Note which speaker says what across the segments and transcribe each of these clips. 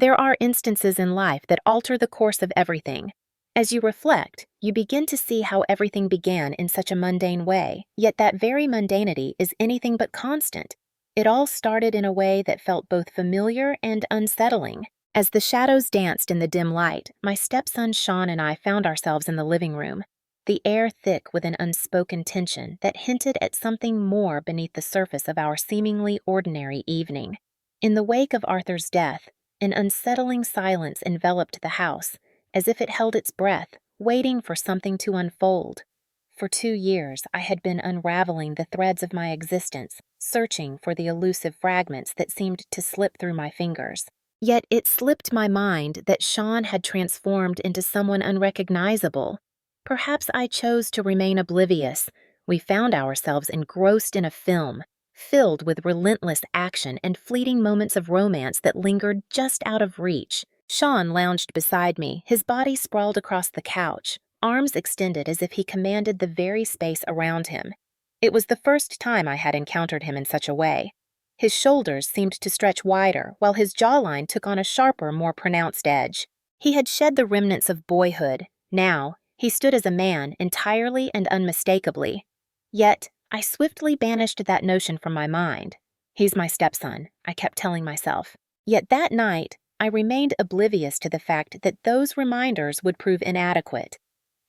Speaker 1: There are instances in life that alter the course of everything. As you reflect, you begin to see how everything began in such a mundane way, yet that very mundanity is anything but constant. It all started in a way that felt both familiar and unsettling. As the shadows danced in the dim light, my stepson Sean and I found ourselves in the living room, the air thick with an unspoken tension that hinted at something more beneath the surface of our seemingly ordinary evening. In the wake of Arthur's death, an unsettling silence enveloped the house, as if it held its breath, waiting for something to unfold. For 2 years, I had been unraveling the threads of my existence, searching for the elusive fragments that seemed to slip through my fingers. Yet it slipped my mind that Sean had transformed into someone unrecognizable. Perhaps I chose to remain oblivious. We found ourselves engrossed in a film, filled with relentless action and fleeting moments of romance that lingered just out of reach. Sean lounged beside me, his body sprawled across the couch, arms extended as if he commanded the very space around him. It was the first time I had encountered him in such a way. His shoulders seemed to stretch wider, while his jawline took on a sharper, more pronounced edge. He had shed the remnants of boyhood. Now, he stood as a man, entirely and unmistakably. Yet, I swiftly banished that notion from my mind. He's my stepson, I kept telling myself. Yet that night, I remained oblivious to the fact that those reminders would prove inadequate.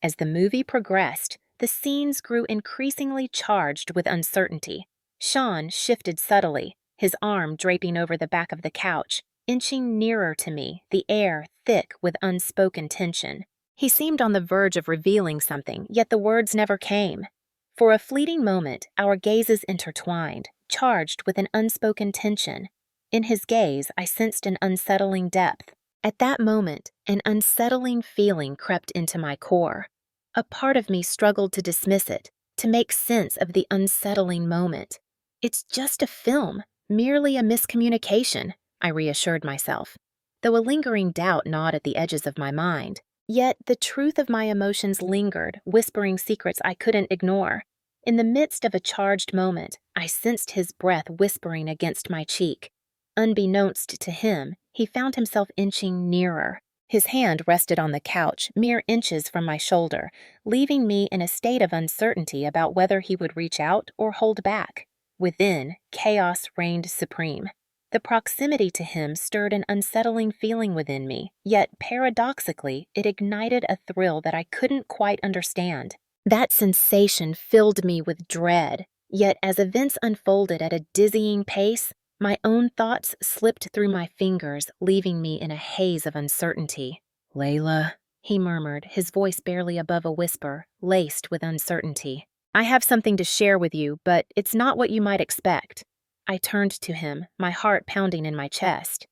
Speaker 1: As the movie progressed, the scenes grew increasingly charged with uncertainty. Sean shifted subtly, his arm draping over the back of the couch, inching nearer to me, the air thick with unspoken tension. He seemed on the verge of revealing something, yet the words never came. For a fleeting moment, our gazes intertwined, charged with an unspoken tension. In his gaze, I sensed an unsettling depth. At that moment, an unsettling feeling crept into my core. A part of me struggled to dismiss it, to make sense of the unsettling moment. It's just a film, merely a miscommunication, I reassured myself, though a lingering doubt gnawed at the edges of my mind. Yet the truth of my emotions lingered, whispering secrets I couldn't ignore. In the midst of a charged moment, I sensed his breath whispering against my cheek. Unbeknownst to him, he found himself inching nearer. His hand rested on the couch, mere inches from my shoulder, leaving me in a state of uncertainty about whether he would reach out or hold back. Within, chaos reigned supreme. The proximity to him stirred an unsettling feeling within me, yet paradoxically, it ignited a thrill that I couldn't quite understand. That sensation filled me with dread, yet as events unfolded at a dizzying pace, my own thoughts slipped through my fingers, leaving me in a haze of uncertainty. "Layla," he murmured, his voice barely above a whisper, laced with uncertainty. "I have something to share with you, but it's not what you might expect." I turned to him, my heart pounding in my chest.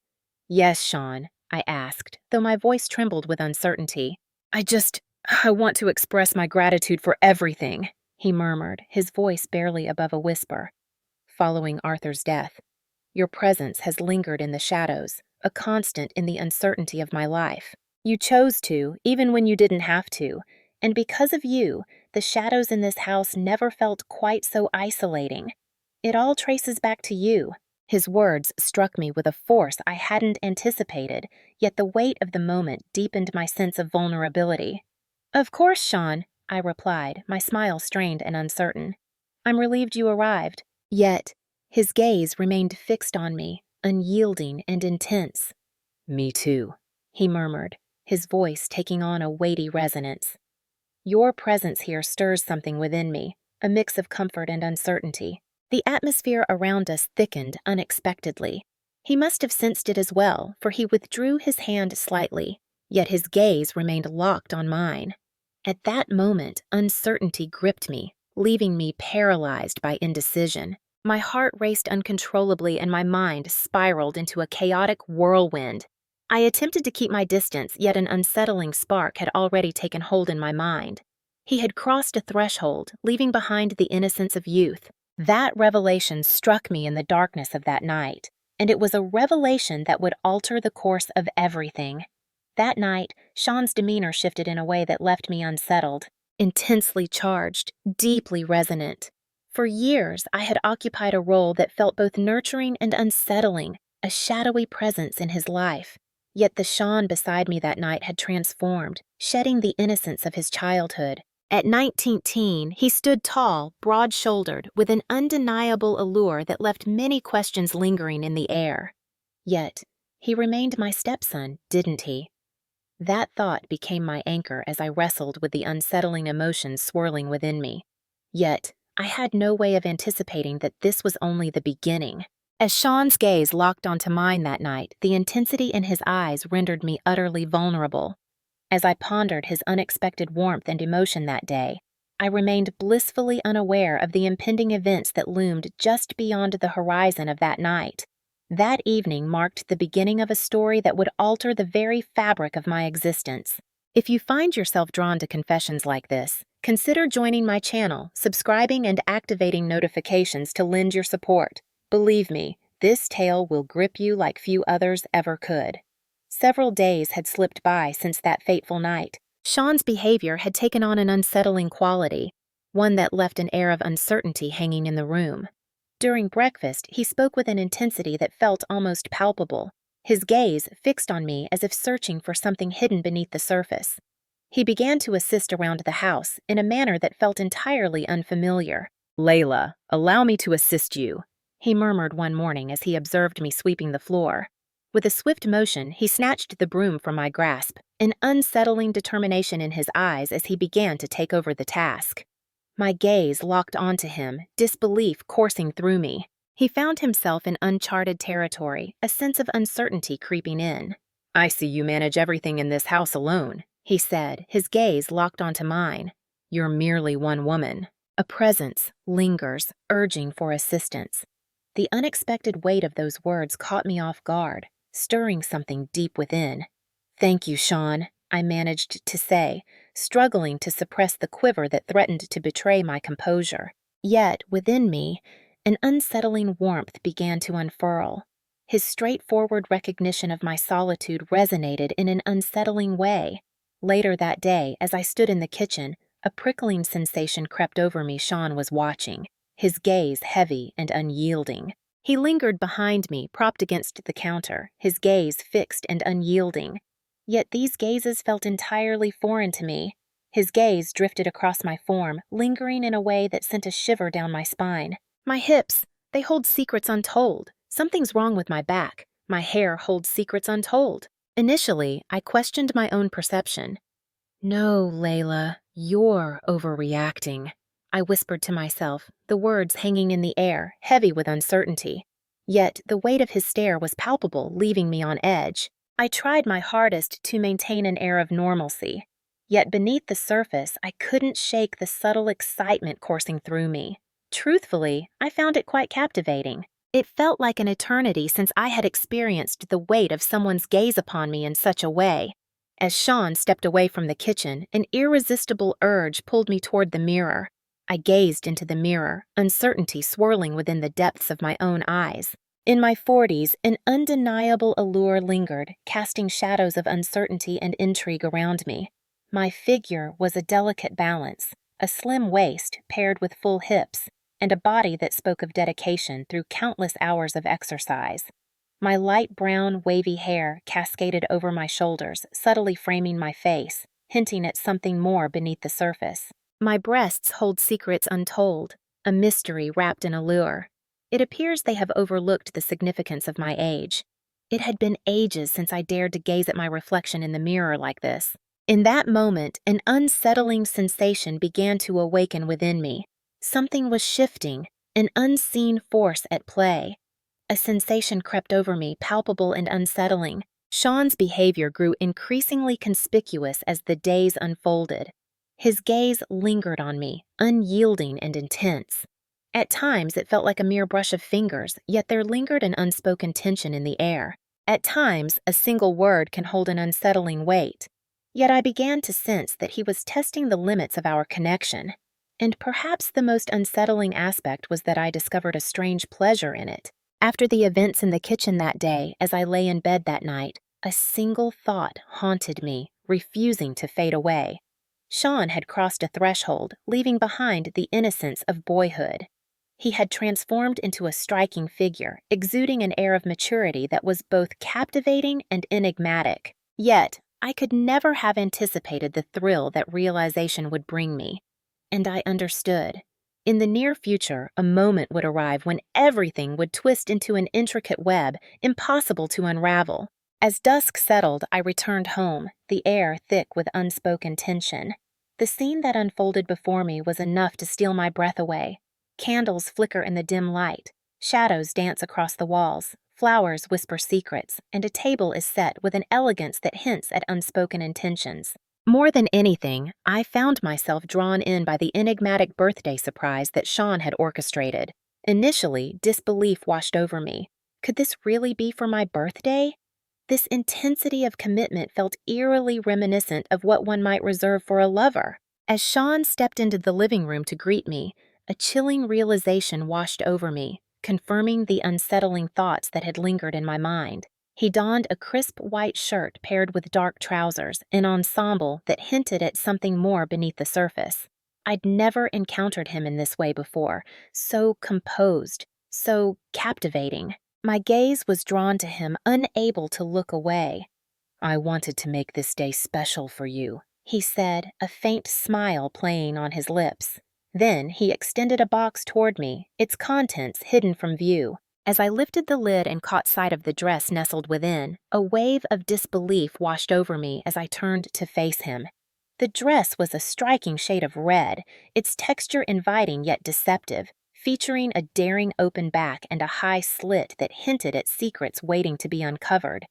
Speaker 1: "Yes, Sean," I asked, though my voice trembled with uncertainty. I want to express my gratitude for everything," he murmured, his voice barely above a whisper. "Following Arthur's death, your presence has lingered in the shadows, a constant in the uncertainty of my life. You chose to, even when you didn't have to, and because of you, the shadows in this house never felt quite so isolating. It all traces back to you." His words struck me with a force I hadn't anticipated, yet the weight of the moment deepened my sense of vulnerability. "Of course, Sean," I replied, my smile strained and uncertain. "I'm relieved you arrived." Yet, his gaze remained fixed on me, unyielding and intense. "Me too," he murmured, his voice taking on a weighty resonance. "Your presence here stirs something within me, a mix of comfort and uncertainty." The atmosphere around us thickened unexpectedly. He must have sensed it as well, for he withdrew his hand slightly, yet his gaze remained locked on mine. At that moment, uncertainty gripped me, leaving me paralyzed by indecision. My heart raced uncontrollably and my mind spiraled into a chaotic whirlwind. I attempted to keep my distance, yet an unsettling spark had already taken hold in my mind. He had crossed a threshold, leaving behind the innocence of youth. That revelation struck me in the darkness of that night, and it was a revelation that would alter the course of everything. That night, Sean's demeanor shifted in a way that left me unsettled, intensely charged, deeply resonant. For years, I had occupied a role that felt both nurturing and unsettling, a shadowy presence in his life. Yet the Sean beside me that night had transformed, shedding the innocence of his childhood. At 19, he stood tall, broad-shouldered, with an undeniable allure that left many questions lingering in the air. Yet, he remained my stepson, didn't he? That thought became my anchor as I wrestled with the unsettling emotions swirling within me. Yet, I had no way of anticipating that this was only the beginning. As Sean's gaze locked onto mine that night, the intensity in his eyes rendered me utterly vulnerable. As I pondered his unexpected warmth and emotion that day, I remained blissfully unaware of the impending events that loomed just beyond the horizon of that night. That evening marked the beginning of a story that would alter the very fabric of my existence. If you find yourself drawn to confessions like this, consider joining my channel, subscribing, and activating notifications to lend your support. Believe me, this tale will grip you like few others ever could. Several days had slipped by since that fateful night. Sean's behavior had taken on an unsettling quality, one that left an air of uncertainty hanging in the room. During breakfast, he spoke with an intensity that felt almost palpable, his gaze fixed on me as if searching for something hidden beneath the surface. He began to assist around the house in a manner that felt entirely unfamiliar. "Layla, allow me to assist you," he murmured one morning as he observed me sweeping the floor. With a swift motion, he snatched the broom from my grasp, an unsettling determination in his eyes as he began to take over the task. My gaze locked onto him, disbelief coursing through me. He found himself in uncharted territory, a sense of uncertainty creeping in. "I see you manage everything in this house alone," he said, his gaze locked onto mine. "You're merely one woman." A presence lingers, urging for assistance. The unexpected weight of those words caught me off guard, stirring something deep within. "Thank you, Sean," I managed to say, struggling to suppress the quiver that threatened to betray my composure. Yet, within me, an unsettling warmth began to unfurl. His straightforward recognition of my solitude resonated in an unsettling way. Later that day, as I stood in the kitchen, a prickling sensation crept over me. Sean was watching, his gaze heavy and unyielding. He lingered behind me, propped against the counter, his gaze fixed and unyielding. Yet these gazes felt entirely foreign to me. His gaze drifted across my form, lingering in a way that sent a shiver down my spine. My hips, they hold secrets untold. Something's wrong with my back. My hair holds secrets untold. Initially, I questioned my own perception. "No, Layla, you're overreacting," I whispered to myself, the words hanging in the air, heavy with uncertainty. Yet the weight of his stare was palpable, leaving me on edge. I tried my hardest to maintain an air of normalcy. Yet beneath the surface, I couldn't shake the subtle excitement coursing through me. Truthfully, I found it quite captivating. It felt like an eternity since I had experienced the weight of someone's gaze upon me in such a way. As Sean stepped away from the kitchen, an irresistible urge pulled me toward the mirror. I gazed into the mirror, uncertainty swirling within the depths of my own eyes. In my 40s, an undeniable allure lingered, casting shadows of uncertainty and intrigue around me. My figure was a delicate balance, a slim waist paired with full hips, and a body that spoke of dedication through countless hours of exercise. My light brown, wavy hair cascaded over my shoulders, subtly framing my face, hinting at something more beneath the surface. My breasts hold secrets untold, a mystery wrapped in allure. It appears they have overlooked the significance of my age. It had been ages since I dared to gaze at my reflection in the mirror like this. In that moment, an unsettling sensation began to awaken within me. Something was shifting, an unseen force at play. A sensation crept over me, palpable and unsettling. Sean's behavior grew increasingly conspicuous as the days unfolded. His gaze lingered on me, unyielding and intense. At times, it felt like a mere brush of fingers, yet there lingered an unspoken tension in the air. At times, a single word can hold an unsettling weight. Yet I began to sense that he was testing the limits of our connection. And perhaps the most unsettling aspect was that I discovered a strange pleasure in it. After the events in the kitchen that day, as I lay in bed that night, a single thought haunted me, refusing to fade away. Sean had crossed a threshold, leaving behind the innocence of boyhood. He had transformed into a striking figure, exuding an air of maturity that was both captivating and enigmatic. Yet, I could never have anticipated the thrill that realization would bring me. And I understood. In the near future, a moment would arrive when everything would twist into an intricate web, impossible to unravel. As dusk settled, I returned home, the air thick with unspoken tension. The scene that unfolded before me was enough to steal my breath away. Candles flicker in the dim light, shadows dance across the walls, flowers whisper secrets, and a table is set with an elegance that hints at unspoken intentions. More than anything, I found myself drawn in by the enigmatic birthday surprise that Sean had orchestrated. Initially, disbelief washed over me. Could this really be for my birthday? This intensity of commitment felt eerily reminiscent of what one might reserve for a lover. As Sean stepped into the living room to greet me, a chilling realization washed over me, confirming the unsettling thoughts that had lingered in my mind. He donned a crisp white shirt paired with dark trousers, an ensemble that hinted at something more beneath the surface. I'd never encountered him in this way before, so composed, so captivating. My gaze was drawn to him, unable to look away. "I wanted to make this day special for you," he said, a faint smile playing on his lips. Then he extended a box toward me, its contents hidden from view. As I lifted the lid and caught sight of the dress nestled within, a wave of disbelief washed over me as I turned to face him. The dress was a striking shade of red, its texture inviting yet deceptive, featuring a daring open back and a high slit that hinted at secrets waiting to be uncovered.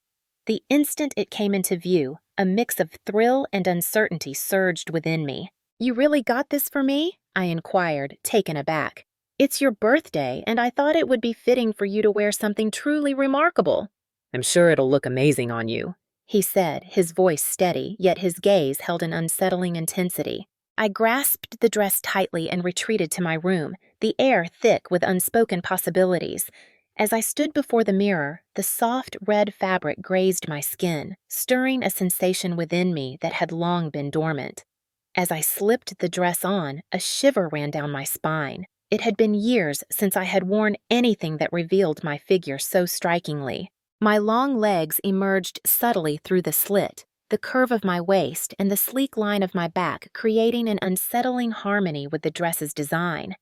Speaker 1: The instant it came into view, a mix of thrill and uncertainty surged within me. "You really got this for me?" I inquired, taken aback. "It's your birthday, and I thought it would be fitting for you to wear something truly remarkable." "I'm sure it'll look amazing on you," he said, his voice steady, yet his gaze held an unsettling intensity. I grasped the dress tightly and retreated to my room, the air thick with unspoken possibilities. As I stood before the mirror, the soft red fabric grazed my skin, stirring a sensation within me that had long been dormant. As I slipped the dress on, a shiver ran down my spine. It had been years since I had worn anything that revealed my figure so strikingly. My long legs emerged subtly through the slit, the curve of my waist and the sleek line of my back creating an unsettling harmony with the dress's design.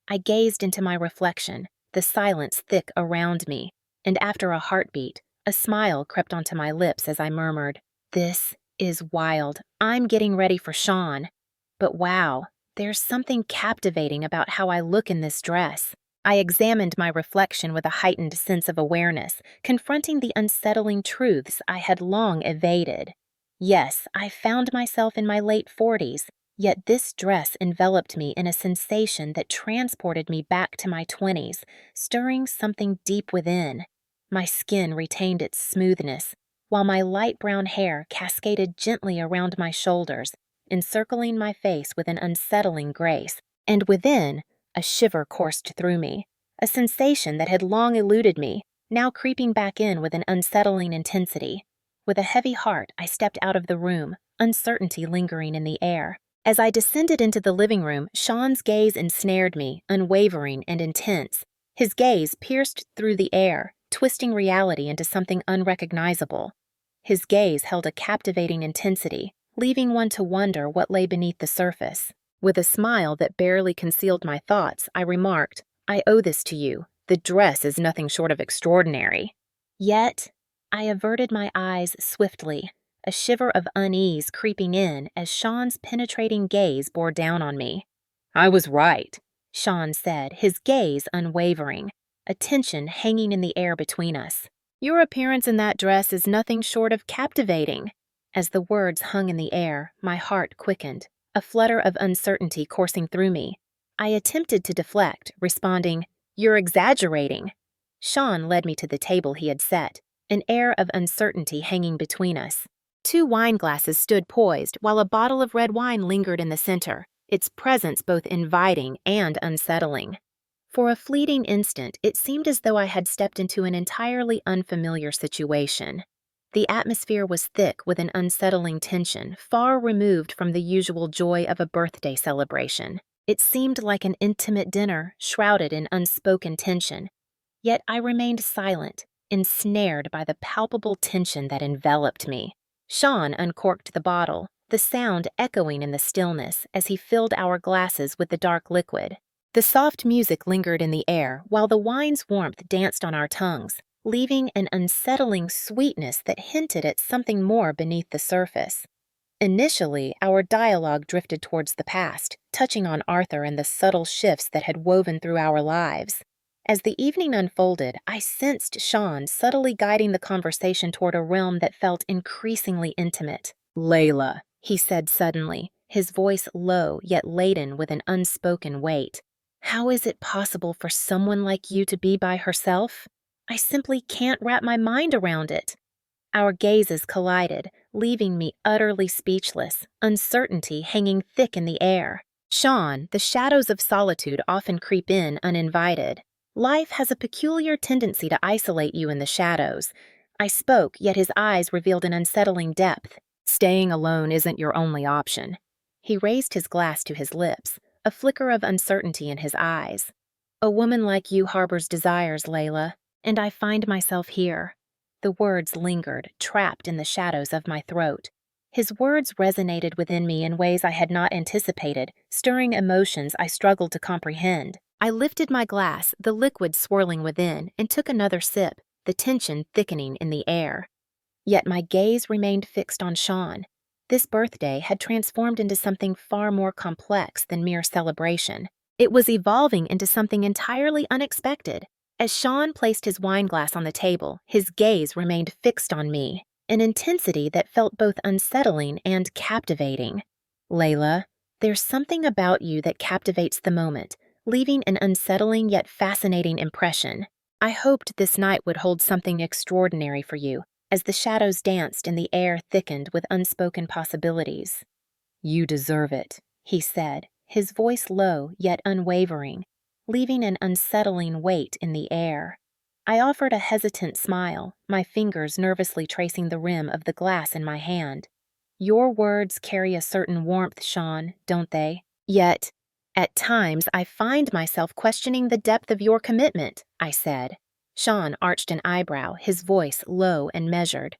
Speaker 1: I gazed into my reflection, the silence thick around me, and after a heartbeat, a smile crept onto my lips as I murmured, "This is wild. I'm getting ready for Sean. But wow, there's something captivating about how I look in this dress." I examined my reflection with a heightened sense of awareness, confronting the unsettling truths I had long evaded. Yes, I found myself in my late 40s, yet this dress enveloped me in a sensation that transported me back to my 20s, stirring something deep within. My skin retained its smoothness, while my light brown hair cascaded gently around my shoulders, encircling my face with an unsettling grace. And within, a shiver coursed through me, a sensation that had long eluded me, now creeping back in with an unsettling intensity. With a heavy heart, I stepped out of the room, uncertainty lingering in the air. As I descended into the living room, Sean's gaze ensnared me, unwavering and intense. His gaze pierced through the air, twisting reality into something unrecognizable. His gaze held a captivating intensity, leaving one to wonder what lay beneath the surface. With a smile that barely concealed my thoughts, I remarked, "I owe this to you. The dress is nothing short of extraordinary." Yet, I averted my eyes swiftly, a shiver of unease creeping in as Sean's penetrating gaze bore down on me. "I was right," Sean said, his gaze unwavering, a tension hanging in the air between us. "Your appearance in that dress is nothing short of captivating." As the words hung in the air, my heart quickened, a flutter of uncertainty coursing through me. I attempted to deflect, responding, "You're exaggerating." Sean led me to the table he had set, an air of uncertainty hanging between us. 2 wine glasses stood poised, while a bottle of red wine lingered in the center, its presence both inviting and unsettling. For a fleeting instant, it seemed as though I had stepped into an entirely unfamiliar situation. The atmosphere was thick with an unsettling tension, far removed from the usual joy of a birthday celebration. It seemed like an intimate dinner shrouded in unspoken tension. Yet I remained silent, ensnared by the palpable tension that enveloped me. Sean uncorked the bottle, the sound echoing in the stillness as he filled our glasses with the dark liquid. The soft music lingered in the air while the wine's warmth danced on our tongues, leaving an unsettling sweetness that hinted at something more beneath the surface. Initially, our dialogue drifted towards the past, touching on Arthur and the subtle shifts that had woven through our lives. As the evening unfolded, I sensed Sean subtly guiding the conversation toward a realm that felt increasingly intimate. "Layla," he said suddenly, his voice low yet laden with an unspoken weight. "How is it possible for someone like you to be by herself? I simply can't wrap my mind around it." Our gazes collided, leaving me utterly speechless, uncertainty hanging thick in the air. "Sean, the shadows of solitude often creep in uninvited. Life has a peculiar tendency to isolate you in the shadows." I spoke, yet his eyes revealed an unsettling depth. "Staying alone isn't your only option." He raised his glass to his lips, a flicker of uncertainty in his eyes. "A woman like you harbors desires, Layla, and I find myself here." The words lingered, trapped in the shadows of my throat. His words resonated within me in ways I had not anticipated, stirring emotions I struggled to comprehend. I lifted my glass, the liquid swirling within, and took another sip, the tension thickening in the air. Yet my gaze remained fixed on Sean. This birthday had transformed into something far more complex than mere celebration. It was evolving into something entirely unexpected. As Sean placed his wine glass on the table, his gaze remained fixed on me, an intensity that felt both unsettling and captivating. "Layla, there's something about you that captivates the moment, leaving an unsettling yet fascinating impression. I hoped this night would hold something extraordinary for you." As the shadows danced and the air thickened with unspoken possibilities. "You deserve it," he said, his voice low yet unwavering, leaving an unsettling weight in the air. I offered a hesitant smile, my fingers nervously tracing the rim of the glass in my hand. "Your words carry a certain warmth, Sean, don't they? Yet, at times I find myself questioning the depth of your commitment," I said. Sean arched an eyebrow, his voice low and measured.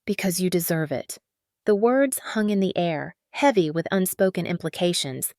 Speaker 1: "Because you deserve it." The words hung in the air, heavy with unspoken implications.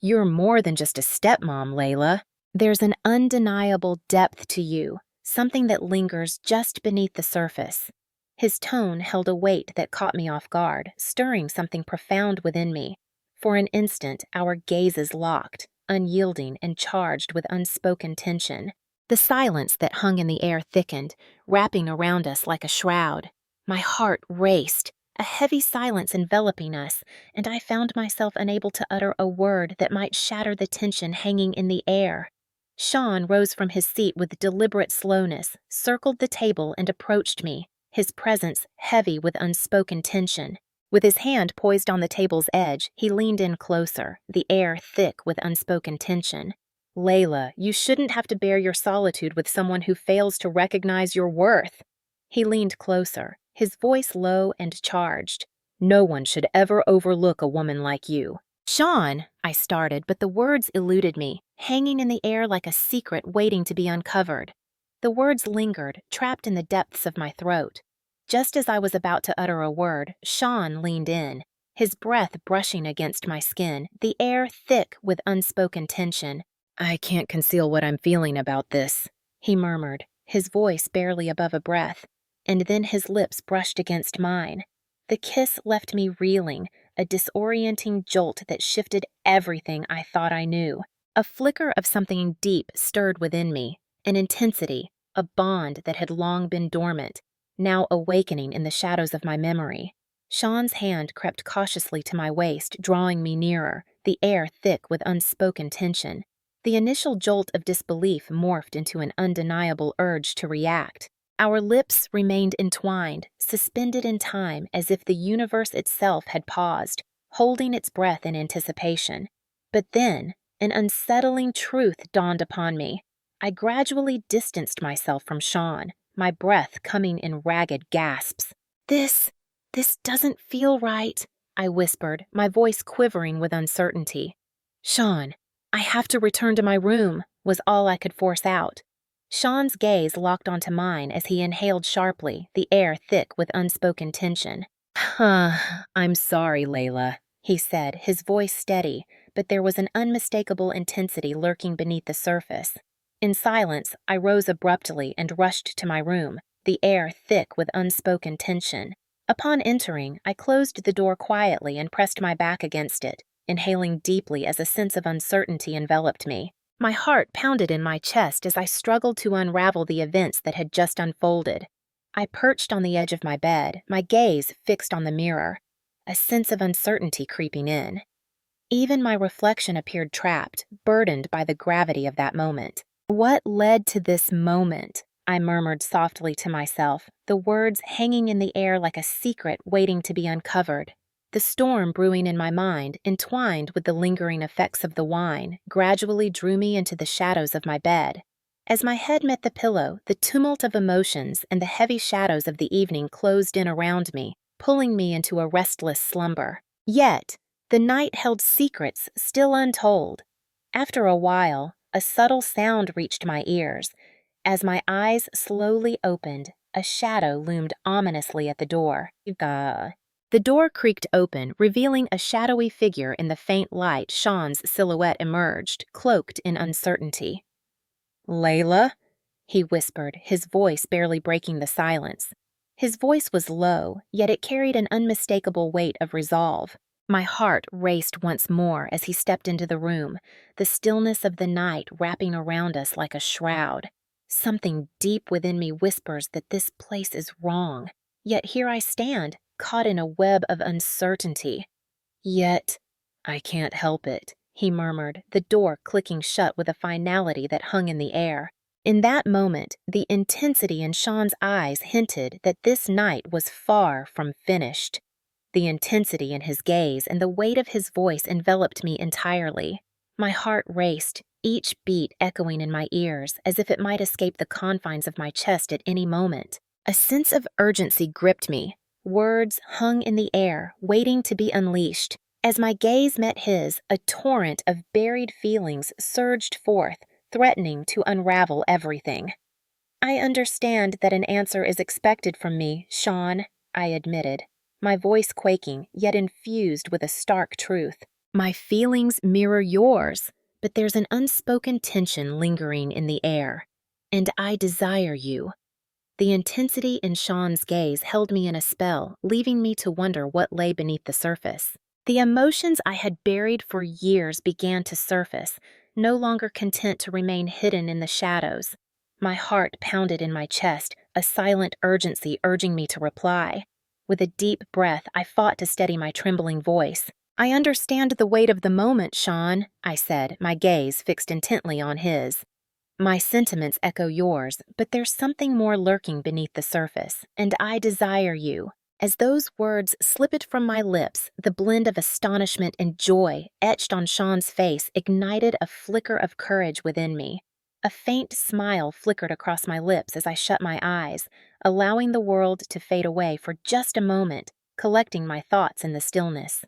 Speaker 1: "You're more than just a stepmom, Layla. There's an undeniable depth to you, something that lingers just beneath the surface." His tone held a weight that caught me off guard, stirring something profound within me. For an instant, our gazes locked, unyielding and charged with unspoken tension. The silence that hung in the air thickened, wrapping around us like a shroud. My heart raced, a heavy silence enveloping us, and I found myself unable to utter a word that might shatter the tension hanging in the air. Sean rose from his seat with deliberate slowness, circled the table, and approached me, his presence heavy with unspoken tension. With his hand poised on the table's edge, he leaned in closer, the air thick with unspoken tension. "Layla, you shouldn't have to bear your solitude with someone who fails to recognize your worth." He leaned closer, his voice low and charged. "No one should ever overlook a woman like you." "Sean," I started, but the words eluded me, hanging in the air like a secret waiting to be uncovered. The words lingered, trapped in the depths of my throat. Just as I was about to utter a word, Sean leaned in, his breath brushing against my skin, the air thick with unspoken tension. "I can't conceal what I'm feeling about this," he murmured, his voice barely above a breath, and then his lips brushed against mine. The kiss left me reeling, a disorienting jolt that shifted everything I thought I knew. A flicker of something deep stirred within me, an intensity, a bond that had long been dormant, now awakening in the shadows of my memory. Sean's hand crept cautiously to my waist, drawing me nearer, the air thick with unspoken tension. The initial jolt of disbelief morphed into an undeniable urge to react. Our lips remained entwined, suspended in time as if the universe itself had paused, holding its breath in anticipation. But then, an unsettling truth dawned upon me. I gradually distanced myself from Sean, my breath coming in ragged gasps. This doesn't feel right," I whispered, my voice quivering with uncertainty. "Sean, I have to return to my room, was all I could force out. Sean's gaze locked onto mine as he inhaled sharply, the air thick with unspoken tension. I'm sorry, Layla, he said, his voice steady, but there was an unmistakable intensity lurking beneath the surface. In silence, I rose abruptly and rushed to my room, the air thick with unspoken tension. Upon entering, I closed the door quietly and pressed my back against it, inhaling deeply as a sense of uncertainty enveloped me. My heart pounded in my chest as I struggled to unravel the events that had just unfolded. I perched on the edge of my bed, my gaze fixed on the mirror, a sense of uncertainty creeping in. Even my reflection appeared trapped, burdened by the gravity of that moment. What led to this moment? I murmured softly to myself, the words hanging in the air like a secret waiting to be uncovered. The storm brewing in my mind, entwined with the lingering effects of the wine, gradually drew me into the shadows of my bed. As my head met the pillow, the tumult of emotions and the heavy shadows of the evening closed in around me, pulling me into a restless slumber. Yet, the night held secrets still untold. After a while, a subtle sound reached my ears. As my eyes slowly opened, a shadow loomed ominously at the door. The door creaked open, revealing a shadowy figure. In the faint light. Sean's silhouette emerged, cloaked in uncertainty. "Layla?" he whispered, his voice barely breaking the silence. His voice was low, yet it carried an unmistakable weight of resolve. My heart raced once more as he stepped into the room, the stillness of the night wrapping around us like a shroud. Something deep within me whispers that this place is wrong, yet here I stand, caught in a web of uncertainty. Yet, I can't help it, he murmured, the door clicking shut with a finality that hung in the air. In that moment, the intensity in Sean's eyes hinted that this night was far from finished. The intensity in his gaze and the weight of his voice enveloped me entirely. My heart raced, each beat echoing in my ears as if it might escape the confines of my chest at any moment. A sense of urgency gripped me. Words hung in the air, waiting to be unleashed. As my gaze met his, a torrent of buried feelings surged forth, threatening to unravel everything. "I understand that an answer is expected from me, Sean," I admitted, my voice quaking, yet infused with a stark truth. "My feelings mirror yours, but there's an unspoken tension lingering in the air. And I desire you." The intensity in Sean's gaze held me in a spell, leaving me to wonder what lay beneath the surface. The emotions I had buried for years began to surface, no longer content to remain hidden in the shadows. My heart pounded in my chest, a silent urgency urging me to reply. With a deep breath, I fought to steady my trembling voice. "I understand the weight of the moment, Sean," I said, my gaze fixed intently on his. "My sentiments echo yours, but there's something more lurking beneath the surface, and I desire you." As those words slipped from my lips, the blend of astonishment and joy etched on Sean's face ignited a flicker of courage within me. A faint smile flickered across my lips as I shut my eyes, allowing the world to fade away for just a moment, collecting my thoughts in the stillness.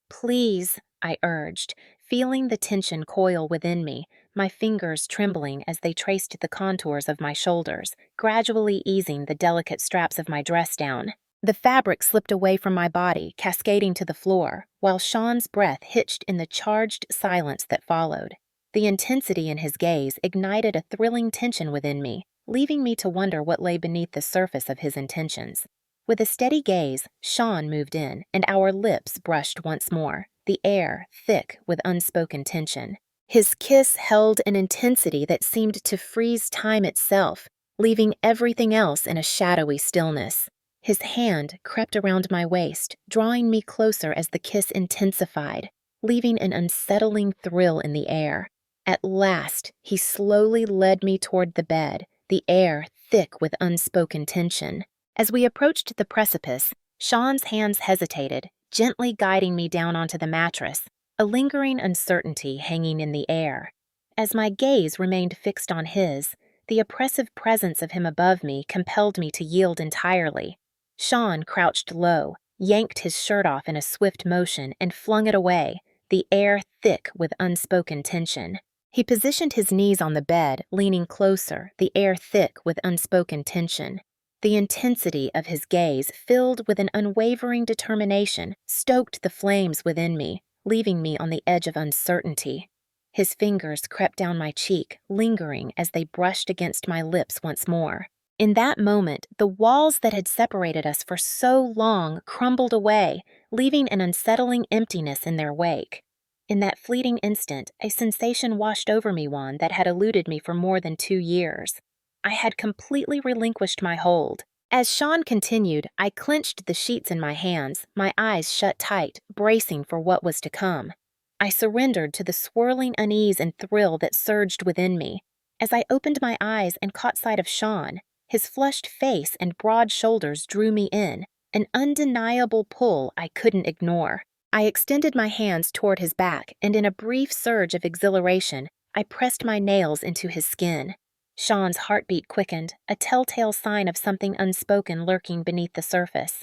Speaker 1: "Please," I urged, feeling the tension coil within me, my fingers trembling as they traced the contours of my shoulders, gradually easing the delicate straps of my dress down. The fabric slipped away from my body, cascading to the floor, while Sean's breath hitched in the charged silence that followed. The intensity in his gaze ignited a thrilling tension within me, leaving me to wonder what lay beneath the surface of his intentions. With a steady gaze, Sean moved in, and our lips brushed once more, the air thick with unspoken tension. His kiss held an intensity that seemed to freeze time itself, leaving everything else in a shadowy stillness. His hand crept around my waist, drawing me closer as the kiss intensified, leaving an unsettling thrill in the air. At last, he slowly led me toward the bed, the air thick with unspoken tension. As we approached the precipice, Sean's hands hesitated, gently guiding me down onto the mattress, a lingering uncertainty hanging in the air. As my gaze remained fixed on his, the oppressive presence of him above me compelled me to yield entirely. Sean crouched low, yanked his shirt off in a swift motion, and flung it away, the air thick with unspoken tension. He positioned his knees on the bed, leaning closer, the air thick with unspoken tension. The intensity of his gaze, filled with an unwavering determination, stoked the flames within me, leaving me on the edge of uncertainty. His fingers crept down my cheek, lingering as they brushed against my lips once more. In that moment, the walls that had separated us for so long crumbled away, leaving an unsettling emptiness in their wake. In that fleeting instant, a sensation washed over me, one that had eluded me for more than 2 years. I had completely relinquished my hold. As Sean continued, I clenched the sheets in my hands, my eyes shut tight, bracing for what was to come. I surrendered to the swirling unease and thrill that surged within me. As I opened my eyes and caught sight of Sean, his flushed face and broad shoulders drew me in, an undeniable pull I couldn't ignore. I extended my hands toward his back, and in a brief surge of exhilaration, I pressed my nails into his skin. Sean's heartbeat quickened, a telltale sign of something unspoken lurking beneath the surface.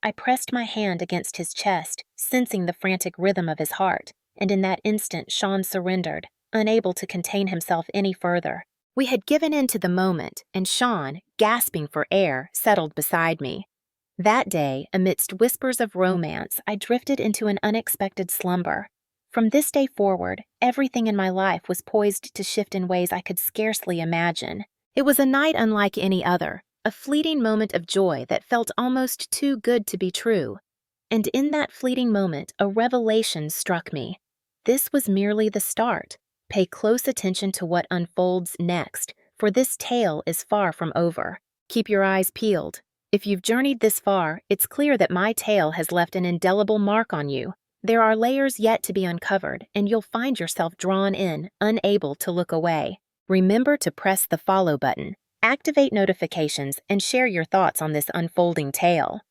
Speaker 1: I pressed my hand against his chest, sensing the frantic rhythm of his heart, and in that instant Sean surrendered, unable to contain himself any further. We had given in to the moment, and Sean, gasping for air, settled beside me. That day, amidst whispers of romance, I drifted into an unexpected slumber. From this day forward, everything in my life was poised to shift in ways I could scarcely imagine. It was a night unlike any other, a fleeting moment of joy that felt almost too good to be true. And in that fleeting moment, a revelation struck me. This was merely the start. Pay close attention to what unfolds next, for this tale is far from over. Keep your eyes peeled. If you've journeyed this far, it's clear that my tale has left an indelible mark on you. There are layers yet to be uncovered, and you'll find yourself drawn in, unable to look away. Remember to press the follow button, activate notifications, and share your thoughts on this unfolding tale.